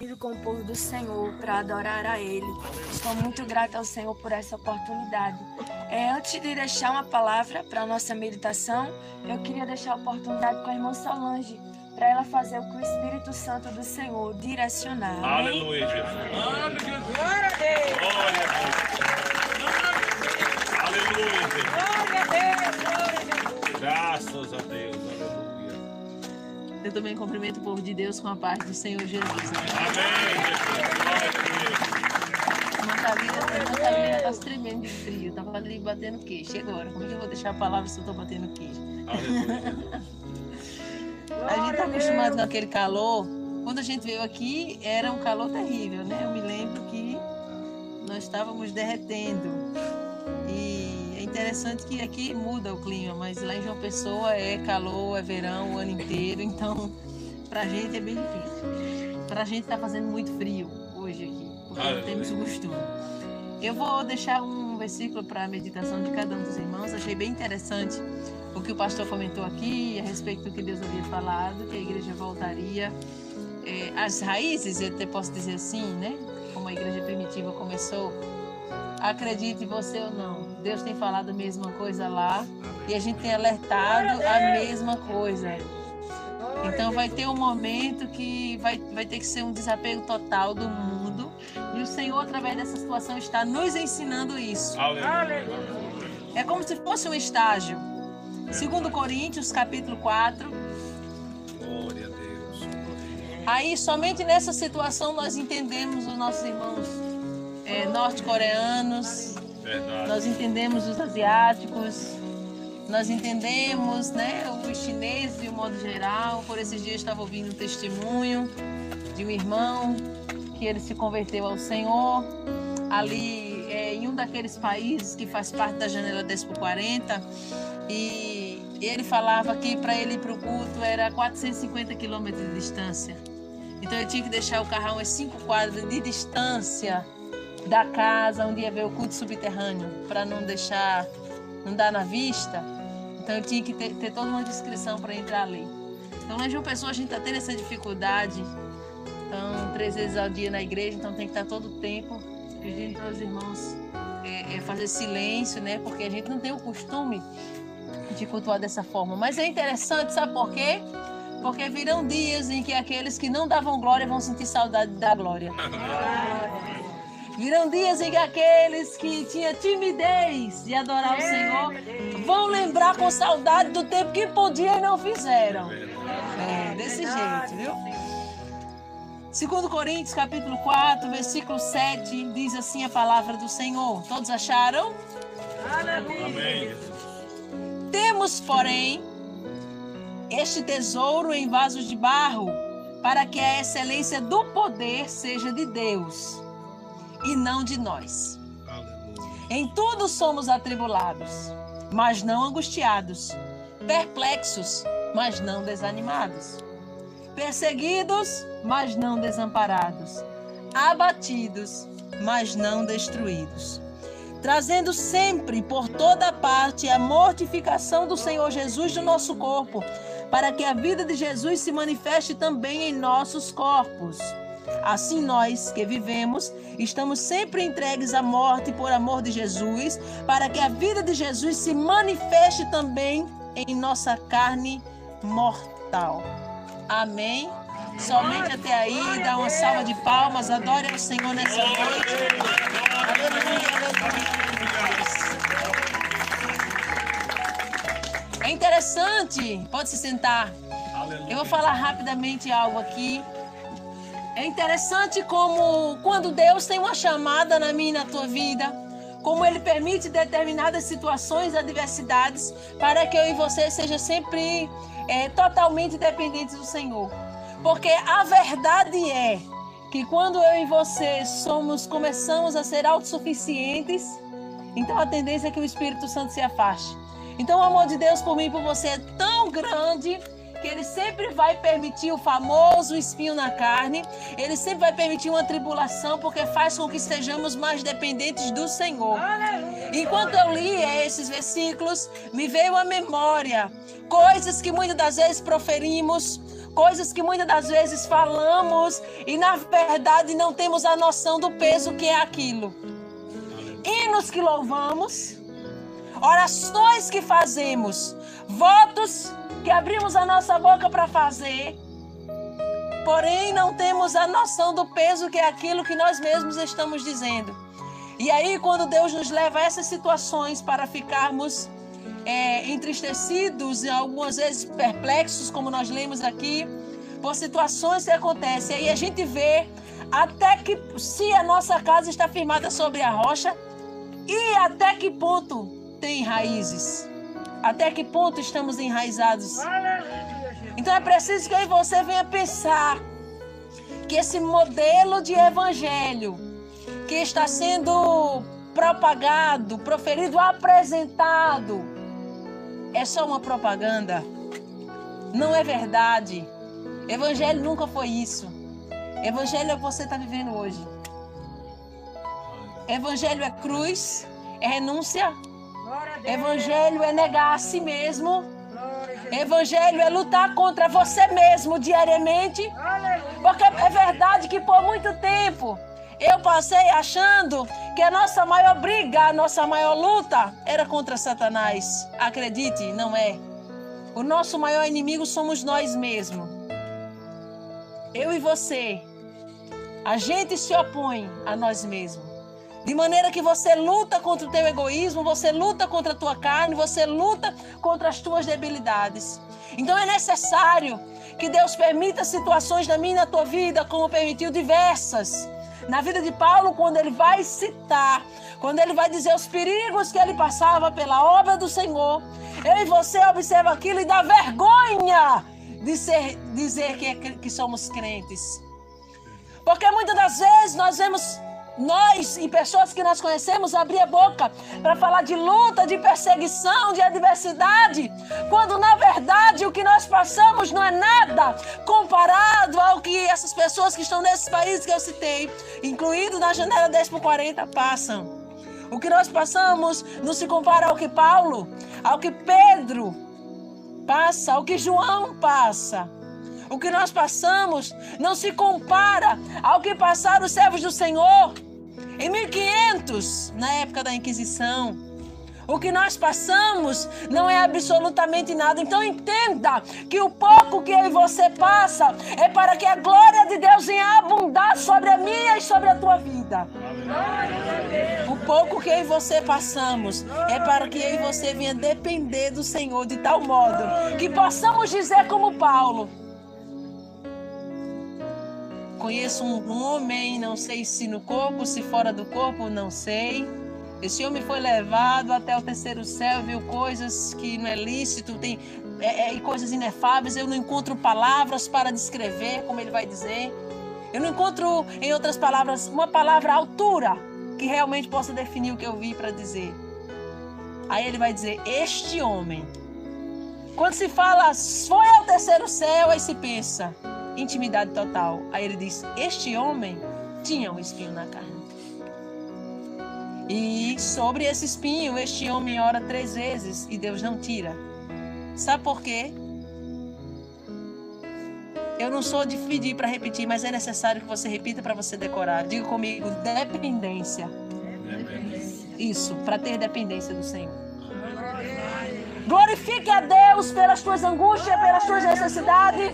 Com o povo do Senhor para adorar a Ele. Estou muito grata ao Senhor por essa oportunidade. Antes de deixar uma palavra para a nossa meditação, eu queria deixar a oportunidade com a irmã Solange, para ela fazer o que o Espírito Santo do Senhor direcionar. Amém? Aleluia, Jesus. Glória a Deus. Glória a Deus. Aleluia, Jesus. Glória a Deus. Glória a Deus. Graças a Deus. Aleluia. Eu também cumprimento o povo de Deus com a paz do Senhor Jesus. Amém, Jesus. Glória a Deus. Natalina está se tremendo de frio. Estava ali batendo queixo. E agora? Como é que eu vou deixar a palavra se eu estou batendo queixo? Aleluia. A gente está acostumado com aquele calor. Quando a gente veio aqui, era um calor terrível, né? Eu me lembro que nós estávamos derretendo. E é interessante que aqui muda o clima, mas lá em João Pessoa é calor, é verão o ano inteiro. Então, pra gente é bem difícil. Pra gente tá fazendo muito frio hoje aqui, porque não temos o costume. Eu vou deixar um versículo para a meditação de cada um dos irmãos. Achei bem interessante o que o pastor comentou aqui a respeito do que Deus havia falado, que a igreja voltaria às raízes, eu até posso dizer assim, né? Como a igreja primitiva começou. Acredite você ou não, Deus tem falado a mesma coisa lá e a gente tem alertado a mesma coisa. Então vai ter um momento que vai ter que ser um desapego total do mundo e o Senhor, através dessa situação, está nos ensinando isso. É como se fosse um estágio. 2 Coríntios, capítulo 4. Glória a Deus. Aí, somente nessa situação, nós entendemos os nossos irmãos norte-coreanos, nós entendemos os asiáticos, nós entendemos, né, os chineses de um modo geral. Por esses dias eu estava ouvindo um testemunho de um irmão que ele se converteu ao Senhor ali em um daqueles países que faz parte da janela 10x40, e ele falava que para ele ir para o culto era 450 quilômetros de distância. Então eu tinha que deixar o carro a umas 5 quadras de distância da casa onde ia ver o culto subterrâneo, para não dar na vista. Então eu tinha que ter toda uma descrição para entrar ali. Então lá em João Pessoa a gente está tendo essa dificuldade. Então 3 vezes ao dia na igreja, então tem que estar todo o tempo pedindo para os irmãos fazer silêncio, né? Porque a gente não tem o costume de cultuar dessa forma. Mas é interessante, sabe por quê? Porque virão dias em que aqueles que não davam glória vão sentir saudade da glória. Virão dias em que aqueles que tinham timidez de adorar o Senhor vão lembrar com saudade do tempo que podiam e não fizeram. Desse jeito, viu? 2 Coríntios, capítulo 4, versículo 7, diz assim a palavra do Senhor. Todos acharam? Amém. Temos, porém, este tesouro em vasos de barro, para que a excelência do poder seja de Deus e não de nós. Em tudo somos atribulados, mas não angustiados, perplexos, mas não desanimados, perseguidos, mas não desamparados, abatidos, mas não destruídos, trazendo sempre por toda parte a mortificação do Senhor Jesus do nosso corpo, para que a vida de Jesus se manifeste também em nossos corpos. Assim nós que vivemos, estamos sempre entregues à morte por amor de Jesus, para que a vida de Jesus se manifeste também em nossa carne mortal. Amém? Somente até aí, dá uma salva de palmas, adore ao Senhor nessa noite. Aleluia, aleluia. É interessante, pode se sentar. Eu vou falar rapidamente algo aqui. É interessante como quando Deus tem uma chamada na minha e na tua vida, como Ele permite determinadas situações, adversidades, para que eu e você seja sempre totalmente dependentes do Senhor. Porque a verdade é que quando eu e você começamos a ser autossuficientes, então a tendência é que o Espírito Santo se afaste. Então o amor de Deus por mim e por você é tão grande que Ele sempre vai permitir o famoso espinho na carne, Ele sempre vai permitir uma tribulação, porque faz com que sejamos mais dependentes do Senhor. Enquanto eu lia esses versículos, me veio à memória coisas que muitas das vezes proferimos, Coisas que muitas das vezes falamos e na verdade não temos a noção do peso que é aquilo. Hinos que louvamos, orações que fazemos, votos que abrimos a nossa boca para fazer, porém não temos a noção do peso que é aquilo que nós mesmos estamos dizendo. E aí quando Deus nos leva a essas situações para ficarmos entristecidos e algumas vezes perplexos, como nós lemos aqui, por situações que acontecem, aí a gente vê até que se a nossa casa está firmada sobre a rocha e até que ponto tem raízes, até que ponto estamos enraizados. Então é preciso que eu e você venha pensar que esse modelo de evangelho que está sendo propagado, proferido, apresentado, é só uma propaganda. Não é verdade. Evangelho nunca foi isso. Evangelho é o que você está vivendo hoje. Evangelho é cruz, é renúncia. Evangelho é negar a si mesmo. Evangelho é lutar contra você mesmo diariamente. Porque é verdade que por muito tempo eu passei achando que a nossa maior briga, a nossa maior luta era contra Satanás. Acredite, não é. O nosso maior inimigo somos nós mesmos. Eu e você. A gente se opõe a nós mesmos. De maneira que você luta contra o teu egoísmo, você luta contra a tua carne, você luta contra as tuas debilidades. Então é necessário que Deus permita situações na minha e na tua vida, como permitiu diversas. Na vida de Paulo, quando ele vai citar, quando ele vai dizer os perigos que ele passava pela obra do Senhor, eu e você observa aquilo e dá vergonha de dizer que somos crentes. Porque muitas das vezes nós vemos nós e pessoas que nós conhecemos abrir a boca para falar de luta, de perseguição, de adversidade, quando na verdade o que nós passamos não é nada comparado ao que essas pessoas que estão nesses países que eu citei, incluído na janela 10x40, passam. O que nós passamos não se compara ao que Paulo, ao que Pedro passa, ao que João passa. O que nós passamos não se compara ao que passaram os servos do Senhor em 1500, na época da Inquisição. O que nós passamos não é absolutamente nada. Então entenda que o pouco que eu e você passa é para que a glória de Deus venha abundar sobre a minha e sobre a tua vida. O pouco que eu e você passamos é para que eu e você venha depender do Senhor de tal modo que possamos dizer como Paulo: conheço um homem, não sei se no corpo, se fora do corpo, não sei. Esse homem foi levado até o terceiro céu, viu coisas que não é lícito, tem coisas inefáveis. Eu não encontro palavras para descrever, como ele vai dizer. Eu não encontro, em outras palavras, uma palavra à altura que realmente possa definir o que eu vi para dizer. Aí ele vai dizer, este homem. Quando se fala, foi ao terceiro céu, aí se pensa, intimidade total. Aí ele diz, este homem tinha um espinho na carne. E sobre esse espinho, este homem ora 3 vezes e Deus não tira. Sabe por quê? Eu não sou de pedir para repetir, mas é necessário que você repita para você decorar. Diga comigo, dependência. Isso, para ter dependência do Senhor. Glorifique a Deus pelas tuas angústias, pelas tuas necessidades,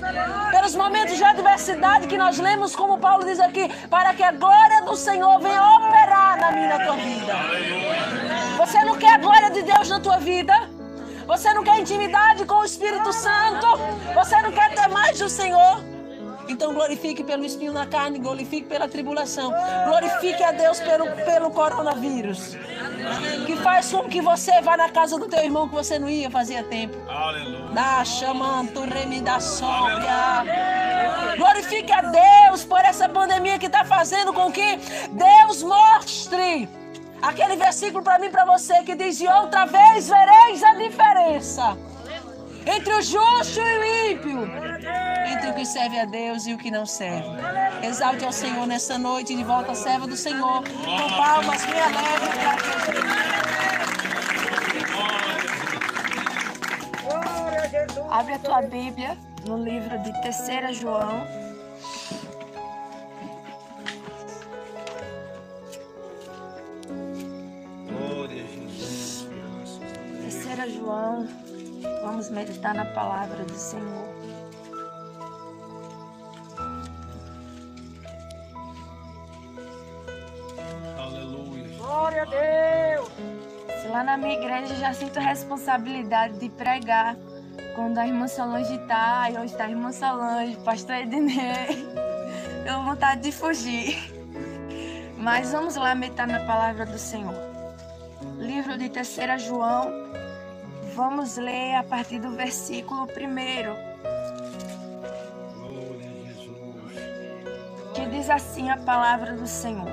pelos momentos de adversidade que nós lemos, como Paulo diz aqui, para que a glória do Senhor venha operar na minha e na tua vida. Você não quer a glória de Deus na tua vida? Você não quer intimidade com o Espírito Santo? Você não quer ter mais do Senhor? Então glorifique pelo espinho na carne, glorifique pela tribulação, glorifique a Deus pelo coronavírus, que faz com que você vá na casa do teu irmão que você não ia fazia tempo. Aleluia. Glorifique a Deus por essa pandemia que está fazendo com que Deus mostre aquele versículo para mim e para você que diz, e outra vez vereis a diferença entre o justo e o ímpio, entre o que serve a Deus e o que não serve. Exalte ao Senhor nessa noite, de volta à serva do Senhor, com palmas bem alegres para Deus. Abre a tua Bíblia no livro de 3 João. Glória a Jesus. 3 João, vamos meditar na palavra do Senhor. Aleluia. Glória a Deus. Se lá na minha igreja eu já sinto a responsabilidade de pregar quando a irmã Solange está, e hoje está a irmã Solange, pastor Ednei, eu tenho vontade de fugir. Mas vamos lá meditar na palavra do Senhor. Livro de 3 João, vamos ler a partir do versículo 1. Glória a Jesus. Que diz assim a palavra do Senhor.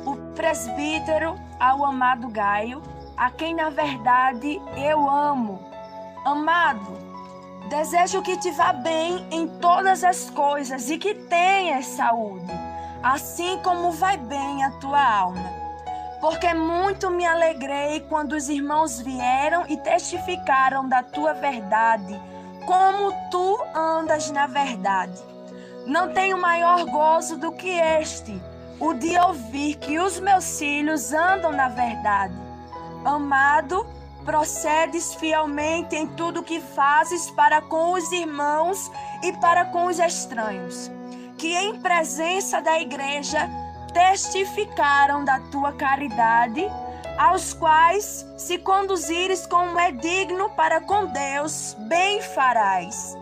O presbítero ao amado Gaio, a quem na verdade eu amo. Amado, desejo que te vá bem em todas as coisas e que tenhas saúde, assim como vai bem a tua alma. Porque muito me alegrei quando os irmãos vieram e testificaram da tua verdade, como tu andas na verdade. Não tenho maior gozo do que este, o de ouvir que os meus filhos andam na verdade. Amado, procedes fielmente em tudo que fazes para com os irmãos e para com os estranhos, que em presença da igreja testificaram da tua caridade, aos quais, se conduzires como é digno para com Deus, bem farás.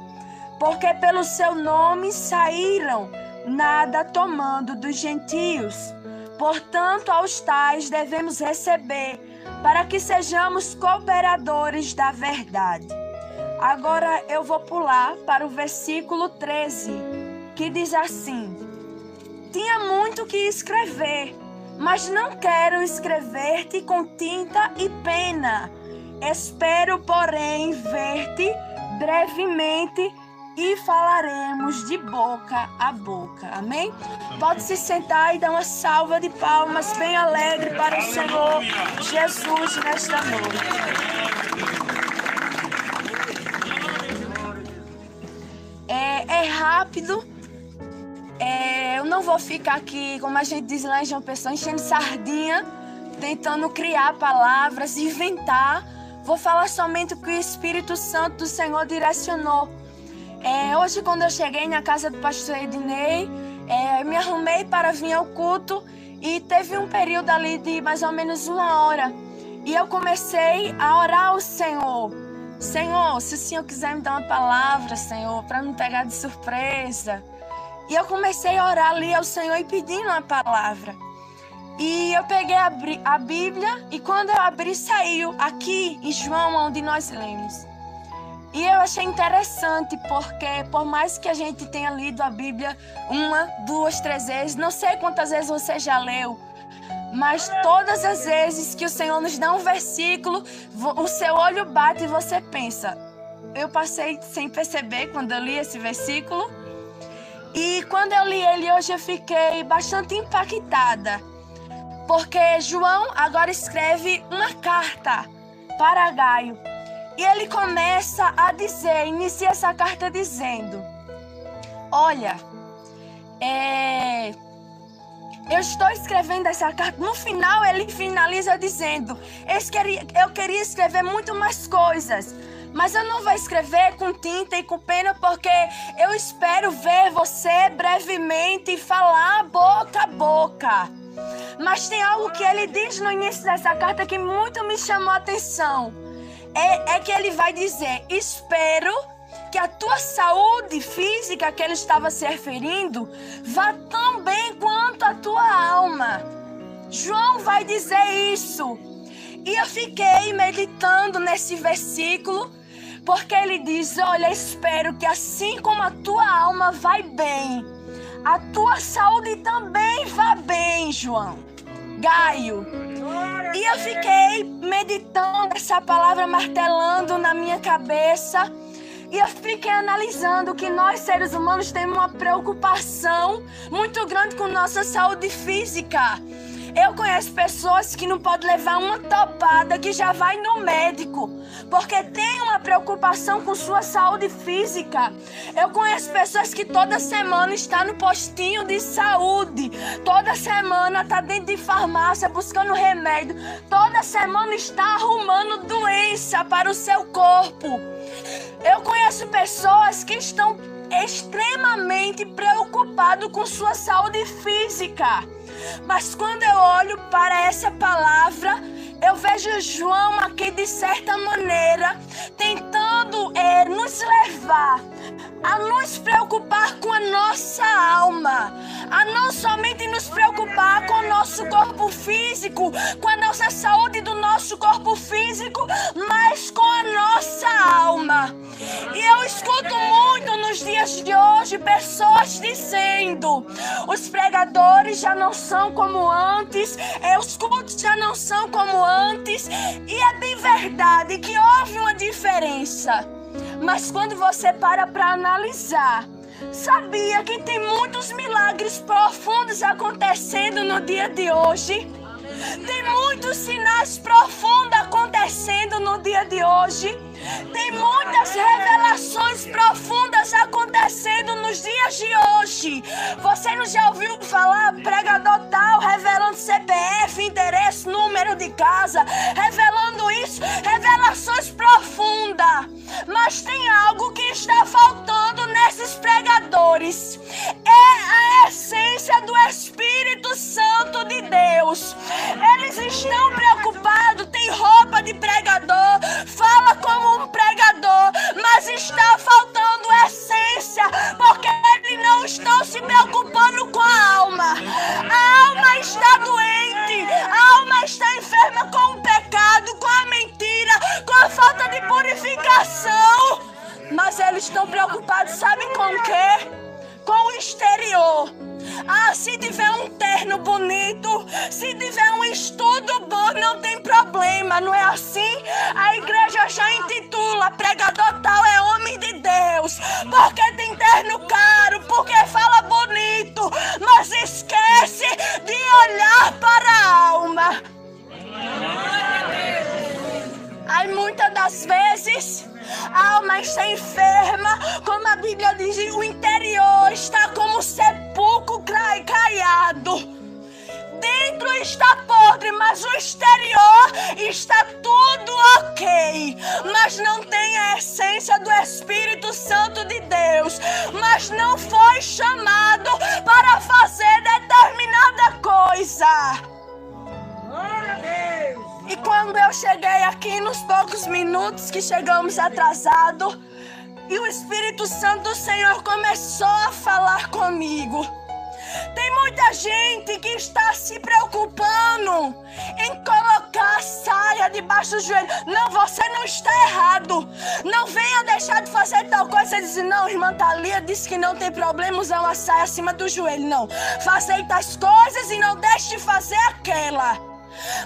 Porque pelo seu nome saíram, nada tomando dos gentios. Portanto, aos tais devemos receber, para que sejamos cooperadores da verdade. Agora eu vou pular para o versículo 13, que diz assim: tinha muito que escrever, mas não quero escrever-te com tinta e pena. Espero, porém, ver-te brevemente e falaremos de boca a boca. Amém? Pode se sentar e dar uma salva de palmas bem alegre para o Senhor Jesus nesta noite. É rápido. Eu não vou ficar aqui, como a gente diz lá em João Pessoa, enchendo sardinha, tentando criar palavras, inventar. Vou falar somente o que o Espírito Santo do Senhor direcionou. Hoje, quando eu cheguei na casa do pastor Ednei, me arrumei para vir ao culto e teve um período ali de mais ou menos 1 hora. E eu comecei a orar ao Senhor. Senhor, se o Senhor quiser me dar uma palavra, Senhor, para não pegar de surpresa. E eu comecei a orar ali ao Senhor e pedindo uma palavra. E eu peguei a Bíblia e quando eu abri, saiu aqui em João, onde nós lemos. E eu achei interessante porque, por mais que a gente tenha lido a Bíblia 1, 2, 3 vezes, não sei quantas vezes você já leu, mas todas as vezes que o Senhor nos dá um versículo, o seu olho bate e você pensa. Eu passei sem perceber quando eu li esse versículo. E quando eu li ele hoje, eu fiquei bastante impactada. Porque João agora escreve uma carta para Gaio. E ele começa a dizer, inicia essa carta dizendo: olha, eu estou escrevendo essa carta. No final ele finaliza dizendo: eu queria escrever muito mais coisas, mas eu não vou escrever com tinta e com pena, porque eu espero ver você brevemente e falar boca a boca. Mas tem algo que ele diz no início dessa carta que muito me chamou a atenção. É que ele vai dizer: espero que a tua saúde física que ele estava se referindo vá tão bem quanto a tua alma. João vai dizer isso. E eu fiquei meditando nesse versículo, porque ele diz: olha, espero que assim como a tua alma vai bem, a tua saúde também vá bem, João. Gaio. E eu fiquei meditando essa palavra, martelando na minha cabeça. E eu fiquei analisando que nós, seres humanos, temos uma preocupação muito grande com nossa saúde física. Eu conheço pessoas que não podem levar uma topada que já vai no médico, porque tem uma preocupação com sua saúde física. Eu conheço pessoas que toda semana estão no postinho de saúde, toda semana está dentro de farmácia buscando remédio, toda semana está arrumando doença para o seu corpo. Eu conheço pessoas que estão extremamente preocupados com sua saúde física. Mas quando eu olho para essa palavra, eu vejo João aqui de certa maneira tentando nos levar a nos preocupar com a nossa alma, a não somente nos preocupar com o nosso corpo físico, com a nossa saúde do nosso corpo físico, mas com a nossa alma. E eu escuto muito nos dias de hoje pessoas dizendo: os pregadores já não são como antes, os cultos já não são como antes. E é bem verdade que houve uma diferença. Mas quando você para analisar, sabia que tem muitos milagres profundos acontecendo no dia de hoje? Tem muitos sinais profundos acontecendo no dia de hoje. Tem muitas revelações profundas acontecendo nos dias de hoje. Você não já ouviu falar pregador tal revelando CPF, endereço, número de casa, revelando isso, revelações profundas. Mas tem algo que está faltando nesses pregadores. É a essência do Espírito Santo de Deus. Eles estão preocupados, tem roupa de pregador, fala como um pregador, mas está faltando essência, porque eles não estão se preocupando com a alma. A alma está doente, a alma está enferma com o pecado, com a mentira, com a falta de purificação. Mas eles estão preocupados, sabe com o quê? Com o exterior. Ah, se tiver um terno bonito, se tiver um estudo bom, não tem problema, não é assim? A igreja já intitula pregador tal é homem de Deus, porque tem terno caro, porque fala bonito, mas esquece de olhar para a alma. Aí muitas das vezes a alma está enferma, como a Bíblia diz, o interior está como sepulcro caiado. Dentro está podre, mas o exterior está tudo ok. Mas não tem a essência do Espírito Santo de Deus. Mas não foi chamado para fazer determinada coisa. Glória a Deus! E quando eu cheguei aqui, nos poucos minutos que chegamos atrasados, e o Espírito Santo do Senhor começou a falar comigo. Tem muita gente que está se preocupando em colocar a saia debaixo do joelho. Não, você não está errado. Não venha deixar de fazer tal coisa e dizer: não, irmã Thalia disse que não tem problema usar uma saia acima do joelho. Não, faça tais coisas e não deixe de fazer aquela.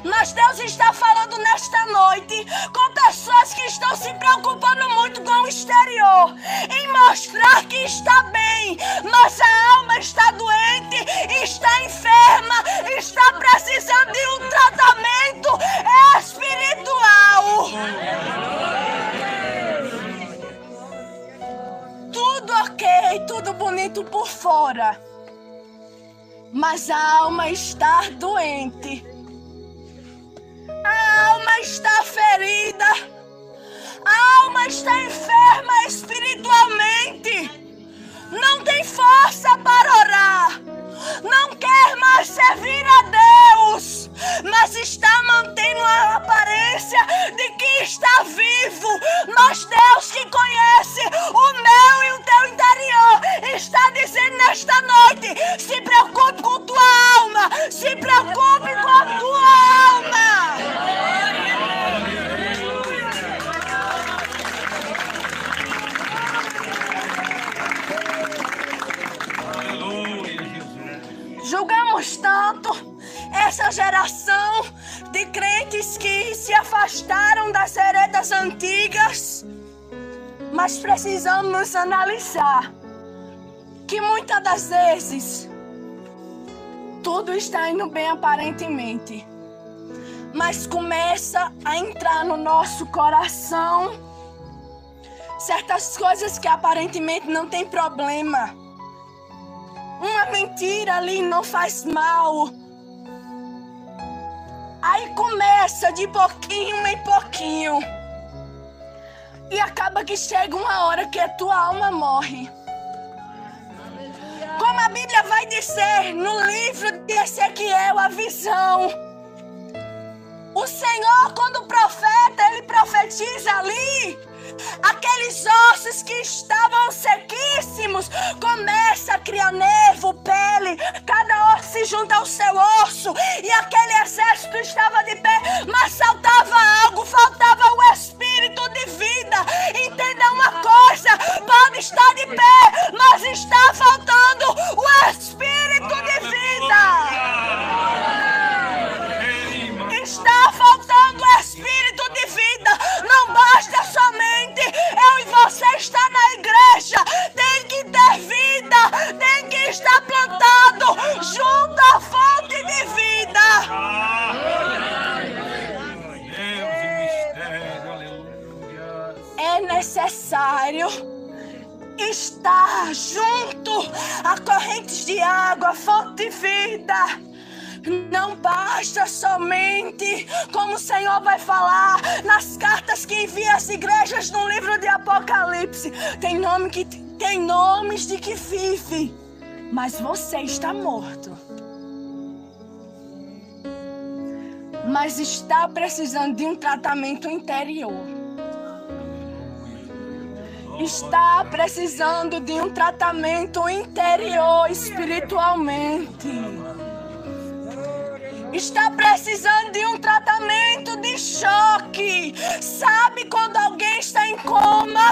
Mas Deus está falando nesta noite com pessoas que estão se preocupando muito com o exterior, em mostrar que está bem, mas a alma está doente, está enferma, está precisando de um tratamento espiritual. Tudo ok, tudo bonito por fora, mas a alma está doente. A alma está ferida, a alma está enferma espiritualmente, não tem força para orar, não quer mais servir a Deus, mas está mantendo a aparência de que está vivo. Mas Deus que conhece o meu e o teu interior está dizendo nesta noite: se preocupe com tua alma, se preocupe com a tua alma. Julgamos tanto essa geração de crentes que se afastaram das heredas antigas, mas precisamos nos analisar que muitas das vezes tudo está indo bem aparentemente, mas começa a entrar no nosso coração certas coisas que aparentemente não tem problema. Uma mentira ali não faz mal. Aí começa de pouquinho em pouquinho. E acaba que chega uma hora que a tua alma morre. Como a Bíblia vai dizer no livro de Ezequiel, a visão. O Senhor, quando o profeta, ele profetiza ali, aqueles ossos que estavam sequíssimos, começa a criar nervo, pele, cada osso se junta ao seu osso, e aquele exército estava de pé, mas faltava algo, faltava o espírito de vida. Entenda uma coisa, pode estar de pé, mas está faltando o espírito de vida. Está faltando o espírito de vida. Não basta somente eu e você estar na igreja. Tem que ter vida. Tem que estar plantado junto à fonte de vida. É necessário estar junto a correntes de água, a fonte de vida. Não basta somente, como o Senhor vai falar nas cartas que envia às igrejas no livro de Apocalipse. Tem nomes de que vive, mas você está morto. Mas está precisando de um tratamento interior. Está precisando de um tratamento interior espiritualmente. Está precisando de um tratamento de choque. Sabe quando alguém está em coma?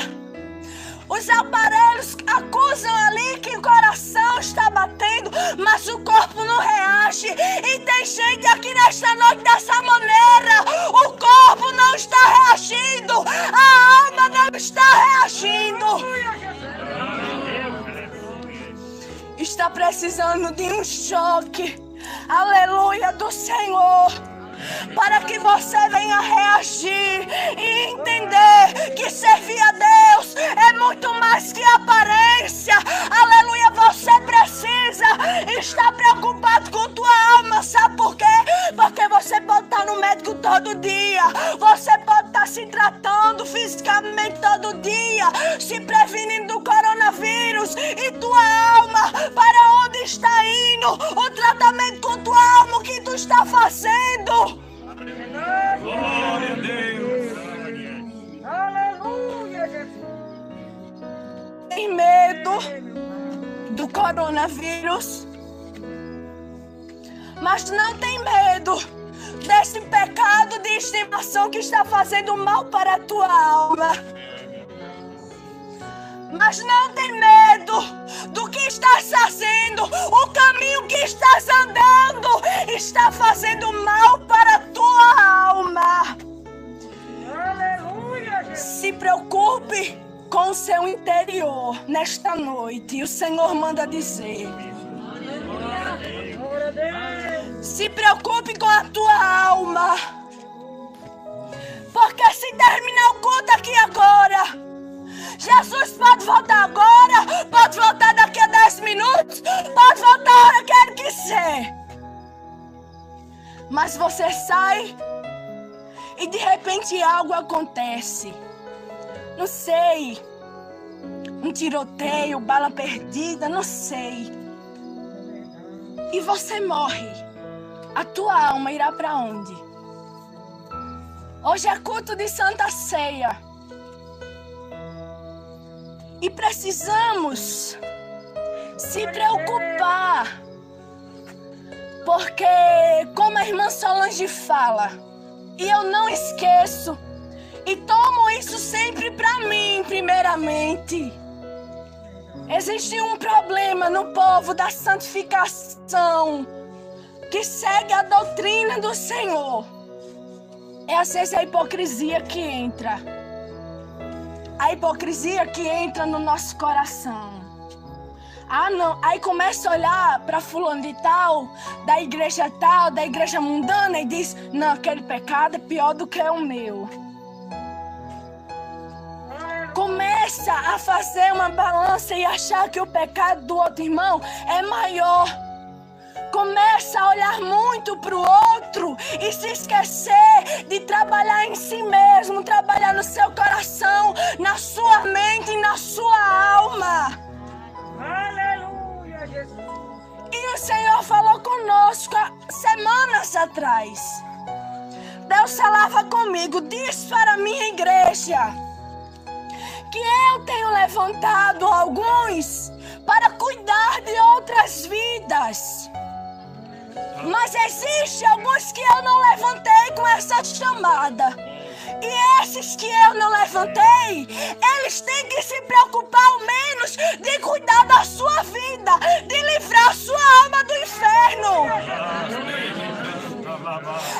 Os aparelhos acusam ali que o coração está batendo, mas o corpo não reage. E tem gente aqui nesta noite dessa maneira. O corpo não está reagindo. A alma não está reagindo. Está precisando de um choque. Aleluia do Senhor, para que você venha reagir e entender que servir a Deus é muito mais que aparência. Aleluia, você precisa estar preocupado com tua alma, sabe por quê? Porque você pode estar no médico todo dia, você pode estar se tratando fisicamente todo dia, se prevenindo do coronavírus, e tua alma, para onde está indo? O tratamento com tua alma, o que tu está fazendo? Glória a Deus. Aleluia, Jesus. Tem medo do coronavírus, mas não tem medo desse pecado de estimação que está fazendo mal para a tua alma. Mas não tem medo do que estás fazendo. O caminho que estás andando está fazendo mal para a tua alma. Aleluia, Jesus. Se preocupe com o seu interior nesta noite. E o Senhor manda dizer: Glória a Deus. se preocupe com a tua alma. Porque se terminar o culto aqui agora, Jesus pode voltar agora, pode voltar daqui a 10 minutos, pode voltar a hora que Ele quiser. Mas você sai e de repente algo acontece. Não sei, um tiroteio, bala perdida, não sei. E você morre. A tua alma irá para onde? Hoje é culto de Santa Ceia. E precisamos se preocupar, porque, como a irmã Solange fala, e eu não esqueço, e tomo isso sempre para mim, primeiramente, existe um problema no povo da santificação, que segue a doutrina do Senhor. É às vezes a hipocrisia que entra. A hipocrisia que entra no nosso coração. Ah, não. Aí começa a olhar para fulano de tal, da igreja mundana, e diz: não, aquele pecado é pior do que o meu. Começa a fazer uma balança e achar que o pecado do outro irmão é maior. Começa a olhar muito para o outro e se esquecer de trabalhar em si mesmo, trabalhar no seu coração, na sua mente e na sua alma. Aleluia, Jesus. E o Senhor falou conosco há semanas atrás. Deus falava comigo: diz para a minha igreja que eu tenho levantado alguns para cuidar de outras vidas. Mas existem alguns que eu não levantei com essa chamada. E esses que eu não levantei, eles têm que se preocupar ao menos de cuidar da sua vida, de livrar a sua alma do inferno.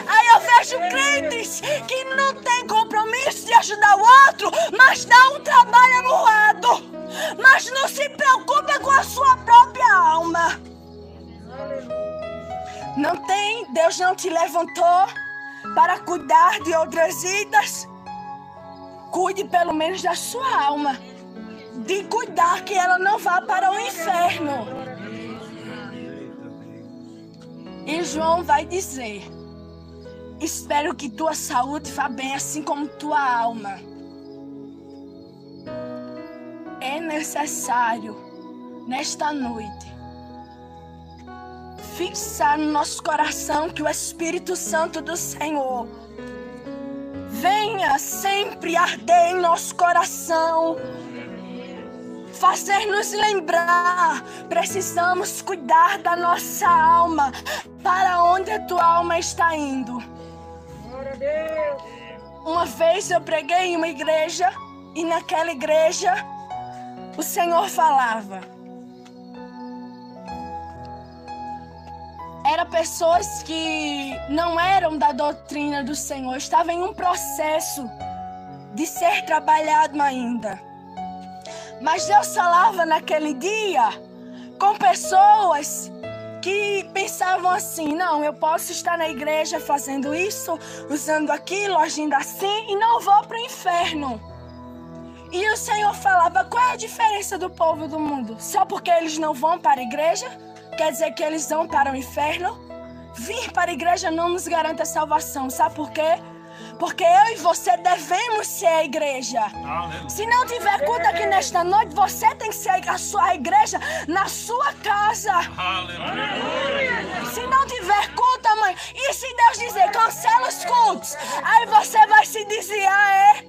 Aí eu vejo crentes que não têm compromisso de ajudar o outro, mas dá um trabalho amuado, mas não se preocupa com a sua própria alma. Não tem? Deus não te levantou para cuidar de outras vidas? Cuide pelo menos da sua alma, de cuidar que ela não vá para o inferno. E João vai dizer: espero que tua saúde vá bem, assim como tua alma. É necessário, nesta noite, fixar no nosso coração que o Espírito Santo do Senhor venha sempre arder em nosso coração, fazer-nos lembrar: precisamos cuidar da nossa alma. Para onde a tua alma está indo? Glória a Deus. Uma vez eu preguei em uma igreja e naquela igreja o Senhor falava. Eram pessoas que não eram da doutrina do Senhor, estavam em um processo de ser trabalhado ainda. Mas Deus falava naquele dia com pessoas que pensavam assim: não, eu posso estar na igreja fazendo isso, usando aquilo, agindo assim, e não vou para o inferno. E o Senhor falava: qual é a diferença do povo do mundo? Só porque eles não vão para a igreja, quer dizer que eles vão para o inferno? Vir para a igreja não nos garante a salvação. Sabe por quê? Porque eu e você devemos ser a igreja. Aleluia. Se não tiver culto aqui nesta noite, você tem que ser a igreja na sua casa. Aleluia. Se não tiver culto amanhã, e se Deus dizer cancela os cultos, aí você vai se desviar,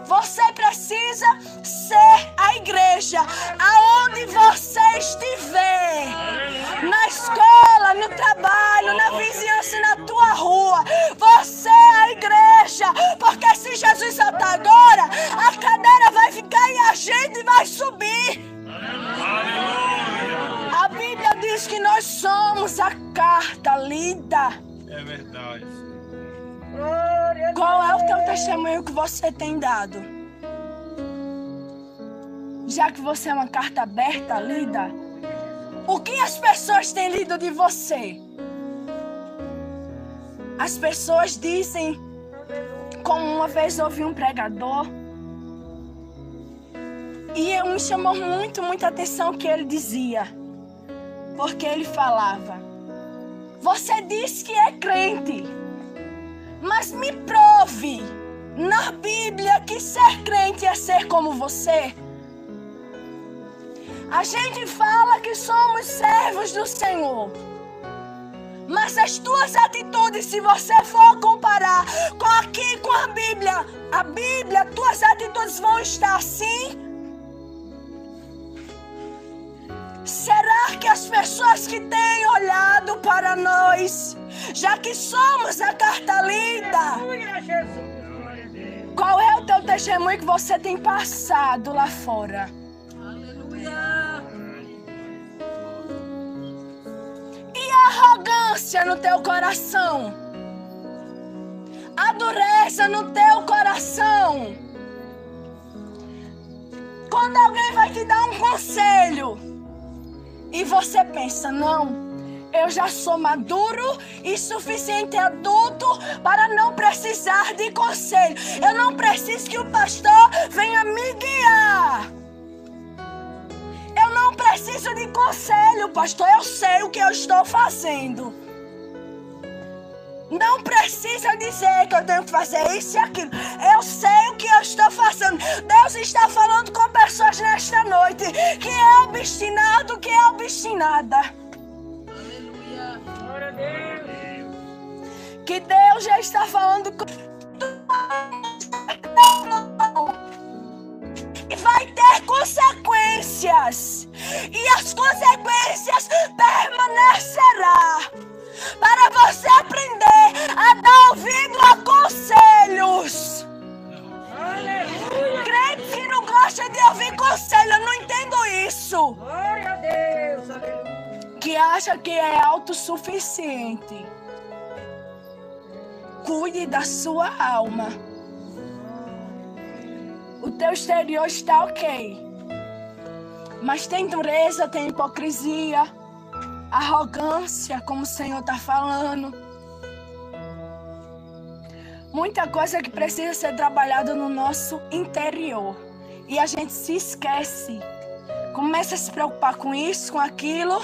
Você precisa ser a igreja aonde você estiver. Na escola, no trabalho, na vizinhança, na tua rua. Você é a igreja. Porque se Jesus soltar agora, a cadeira vai ficar e a gente vai subir. Aleluia. A Bíblia diz que nós somos a carta lida. É verdade. Qual é o teu testemunho que você tem dado? Já que você é uma carta aberta, lida, o que as pessoas têm lido de você? As pessoas dizem, como uma vez ouvi um pregador, e me chamou muita atenção o que ele dizia, porque ele falava: você diz que é crente, mas me prove na Bíblia que ser crente é ser como você. A gente fala que somos servos do Senhor, mas as tuas atitudes, se você for comparar com a Bíblia, tuas atitudes vão estar assim? Será que as pessoas que têm olhado para nós, já que somos a carta lida, qual é o teu testemunho que você tem passado lá fora? E a arrogância no teu coração? A dureza no teu coração? quando alguém vai te dar um conselho e você pensa, não, eu já sou maduro e suficiente adulto para não precisar de conselho. Eu não preciso que o pastor venha me guiar. Eu não preciso de conselho, pastor. Eu sei o que eu estou fazendo. Não precisa dizer que eu tenho que fazer isso e aquilo. Eu sei o que eu estou fazendo. Deus está falando com pessoas nesta noite que é obstinado, que é obstinada. Aleluia. Glória a Deus. Que Deus já está falando com... E vai ter consequências. E as consequências permanecerão. Para você aprender a dar ouvido a conselhos. Aleluia. Crente que não gosta de ouvir conselho, eu não entendo isso. Glória a Deus. Aleluia. Que acha que é autossuficiente. Cuide da sua alma. O teu exterior está ok. Mas tem dureza, tem hipocrisia, arrogância, como o Senhor está falando. Muita coisa que precisa ser trabalhada no nosso interior. E a gente se esquece. Começa a se preocupar com isso, com aquilo.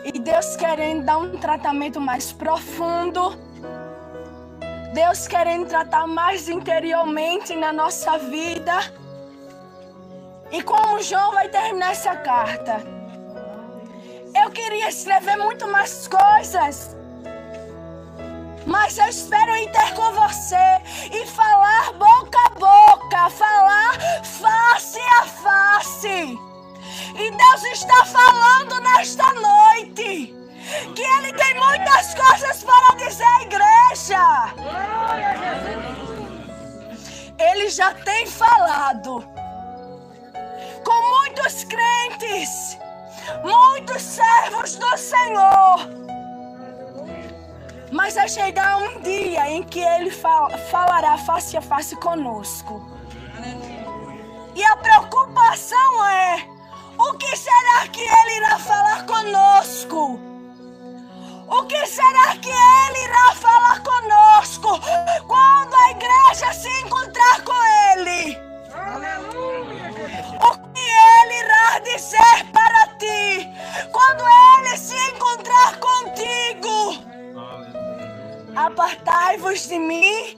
E Deus querendo dar um tratamento mais profundo. Deus querendo tratar mais interiormente na nossa vida. E como João vai terminar essa carta? Eu queria escrever muito mais coisas. Mas eu espero ir ter com você e falar boca a boca. Falar face a face. E Deus está falando nesta noite que Ele tem muitas coisas para dizer à igreja. Glória a Jesus. Ele já tem falado com muitos crentes, muitos servos do Senhor. Mas vai chegar um dia em que Ele falará face a face conosco. E a preocupação é: o que será que Ele irá falar conosco? O que será que Ele irá falar conosco quando a igreja se encontrar com Ele? Aleluia. O que Ele irá dizer para ti quando Ele se encontrar contigo? Apartai-vos de mim,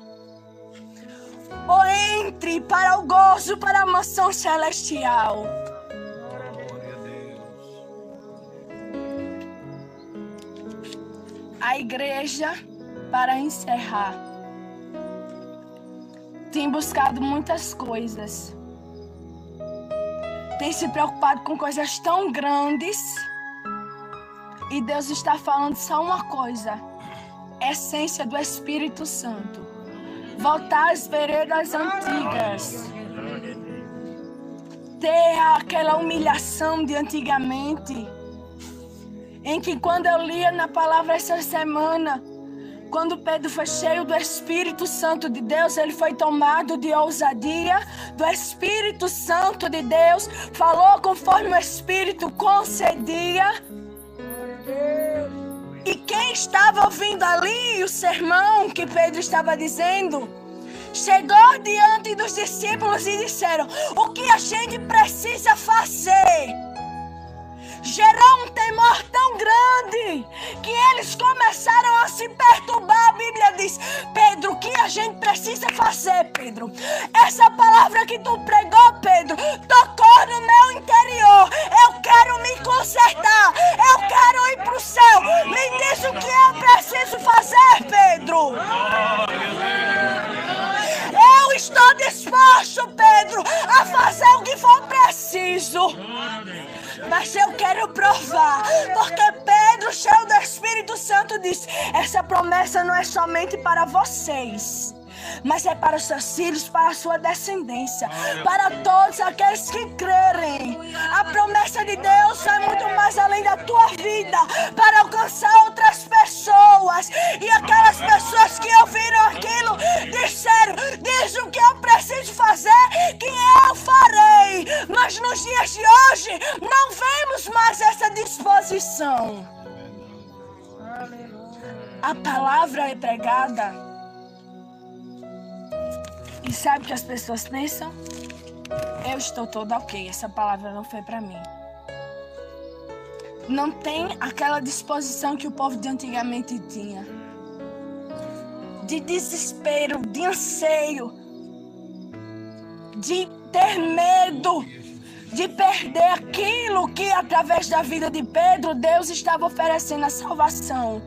ou entre para o gozo, para a mansão celestial. A igreja, para encerrar, tem buscado muitas coisas. Tem se preocupado com coisas tão grandes. E Deus está falando só uma coisa: essência do Espírito Santo. Voltar às veredas antigas. Ter aquela humilhação de antigamente. Em que quando eu lia na palavra essa semana, quando Pedro foi cheio do Espírito Santo de Deus, ele foi tomado de ousadia do Espírito Santo de Deus, falou conforme o Espírito concedia. E quem estava ouvindo ali o sermão que Pedro estava dizendo, chegou diante dos discípulos e disseram: o que a gente precisa fazer? Gerou um temor tão grande que eles começaram a se perturbar. A Bíblia diz: Pedro, o que a gente precisa fazer, Pedro? Essa palavra que tu pregou, Pedro, tocou no meu interior. Eu quero me consertar. Eu quero ir para o céu. Me diz o que eu preciso fazer, Pedro. Eu estou disposto, Pedro, a fazer o que for preciso. Mas eu quero provar, porque Pedro, cheio do Espírito Santo, disse: essa promessa não é somente para vocês, mas é para os seus filhos, para a sua descendência, para todos aqueles que crerem. A promessa de Deus vai muito mais além da tua vida, para alcançar outras pessoas. pessoas. E aquelas pessoas que ouviram aquilo disseram: diz o que eu preciso fazer, que eu farei. Mas nos dias de hoje não vemos mais essa disposição. A palavra é pregada. E sabe o que as pessoas pensam? Eu estou toda ok, essa palavra não foi para mim. Não tem aquela disposição que o povo de antigamente tinha. De desespero, de anseio, de ter medo, de perder aquilo que através da vida de Pedro, Deus estava oferecendo a salvação.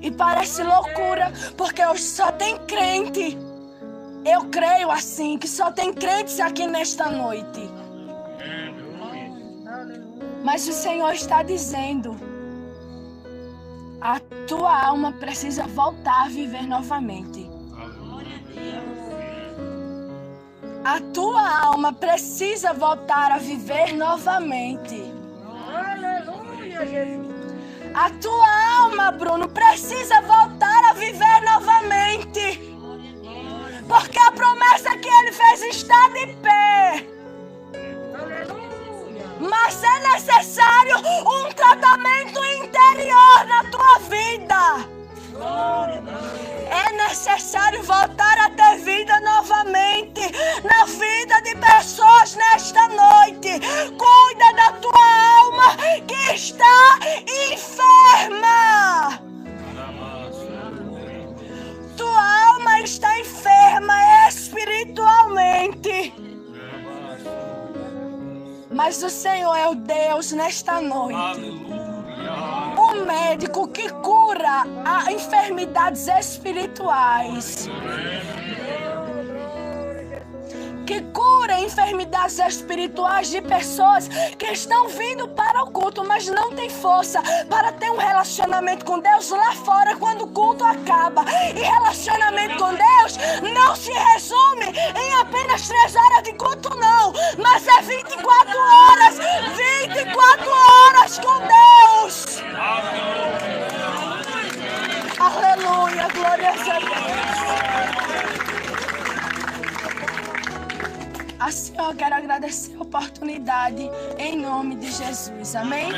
E parece loucura, porque hoje só tem crente. Eu creio assim, que só tem crentes aqui nesta noite. Mas o Senhor está dizendo: a tua alma precisa voltar a viver novamente. A tua alma precisa voltar a viver novamente. Aleluia, Jesus. A tua alma, Bruno, precisa voltar a viver novamente. Porque a promessa que ele fez está de pé. Mas é necessário um tratamento interior na tua vida. É necessário voltar a ter vida novamente na vida de pessoas nesta noite. Cuida da tua alma que está enferma. Tua alma está enferma espiritualmente. Mas o Senhor é o Deus nesta noite. O médico que cura as enfermidades espirituais. Que cura enfermidades espirituais de pessoas que estão vindo para o culto, mas não tem força para ter um relacionamento com Deus lá fora quando o culto acaba. E relacionamento com Deus não se resume em apenas 3 horas de culto, não. Mas é 24 horas, 24 horas com Deus. Aleluia, glória a Deus. Assim eu quero agradecer a oportunidade em nome de Jesus. Amém?